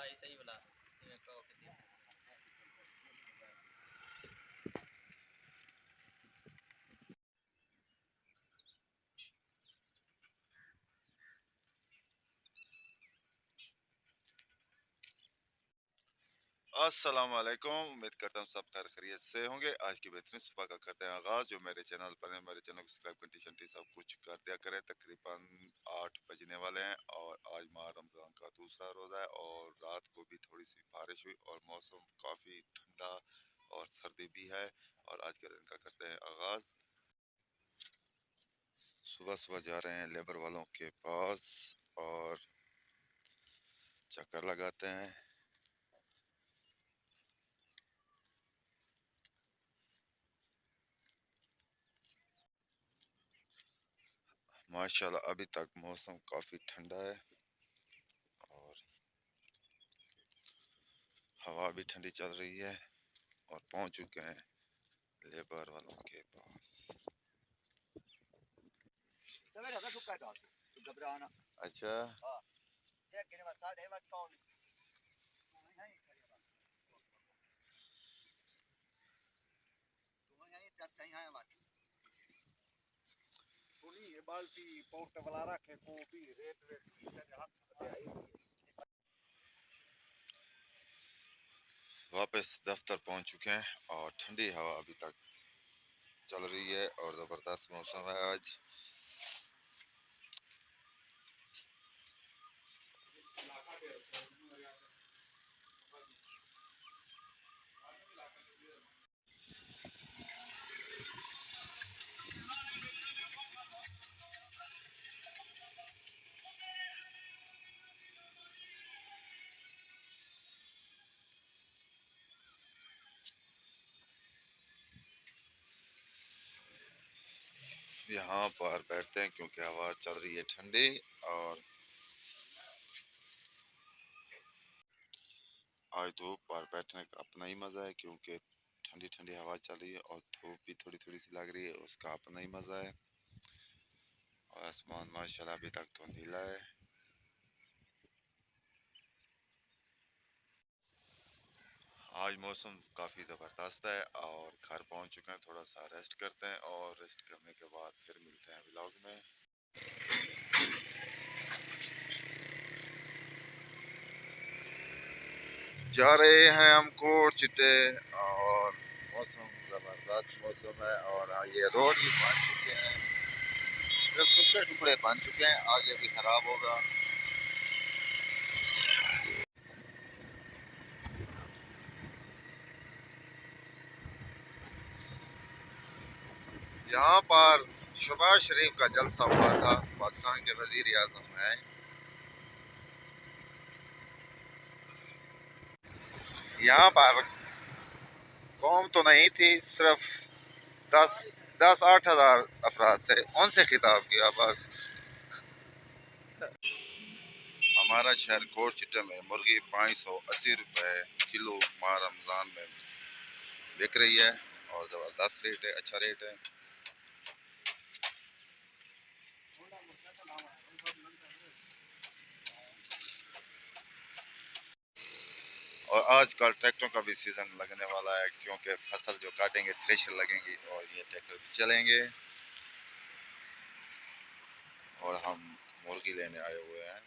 ऐसा ही बोला अस्सलाम वालेकुम। उम्मीद करता हूँ सब खैर खैरियत से होंगे। आज की बेहतरीन सुबह का करते हैं आगाज़। जो मेरे चैनल पर है, मेरे चैनल को सब्सक्राइब घंटी शंटी सब कुछ कर दिया करें। तकरीबन 8 बजने वाले हैं और आज माह रमज़ान का दूसरा रोज़ा है और रात को भी थोड़ी सी बारिश हुई और मौसम काफ़ी ठंडा और सर्दी भी है। और आज के दिन का करते हैं आगाज़। सुबह सुबह जा रहे हैं लेबर वालों के पास और चक्कर लगाते हैं। माशाल्लाह अभी तक मौसम काफ़ी ठंडा है और हवा भी ठंडी चल रही है और पहुंच चुके हैं लेबर वालों के पास। अच्छा, वापस दफ्तर पहुंच चुके हैं और ठंडी हवा अभी तक चल रही है और ज़बरदस्त मौसम है आज। यहाँ पर बैठते हैं क्योंकि हवा चल रही है ठंडी और आज धूप पर बैठने का अपना ही मज़ा है क्योंकि ठंडी ठंडी हवा चल रही है और धूप भी थोड़ी थोड़ी सी लग रही है, उसका अपना ही मज़ा है। और आसमान माशाल्लाह अभी तक तो नीला है। आज मौसम काफ़ी ज़बरदस्त है और घर पहुंच चुके हैं। थोड़ा सा रेस्ट करते हैं और रेस्ट करने के बाद फिर मिलते हैं व्लॉग में। जा रहे हैं हम कोट चिट्टे और मौसम ज़बरदस्त मौसम है और ये रोड भी बन चुके हैं, सिर्फ टुकड़े टुकड़े बन चुके हैं, आगे भी ख़राब होगा। यहाँ पर शहबाज शरीफ का जलसा हुआ था, पाकिस्तान के वज़ीर आज़म हैं। यहाँ पर कौम तो नहीं थी, सिर्फ 10-8 हज़ार अफराद थे, उनसे खिताब किया बस। हमारा शहर कोट चिट्टे में मुर्गी 580 रुपये किलो माह रमज़ान में बिक रही है और ज़बरदस्त रेट है, अच्छा रेट है। और आजकल ट्रैक्टरों का भी सीज़न लगने वाला है क्योंकि फसल जो काटेंगे थ्रेशर लगेंगी और ये ट्रैक्टर भी चलेंगे। और हम मुर्गी लेने आए हुए हैं,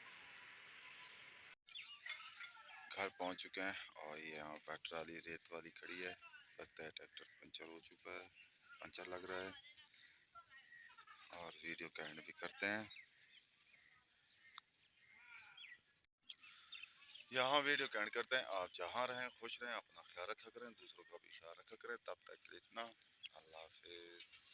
घर पहुंच चुके हैं और ये यहाँ पर ट्राली रेत वाली खड़ी है। लगता है ट्रैक्टर पंचर हो चुका है, पंचर लग रहा है। और वीडियो का एंड भी करते हैं। यहाँ वीडियो का एंड करते हैं। आप जहाँ रहें खुश रहें, अपना ख्याल रखा करें, दूसरों का भी ख्याल रखा करें। तब तक के लिए इतना, अल्लाह हाफिज़।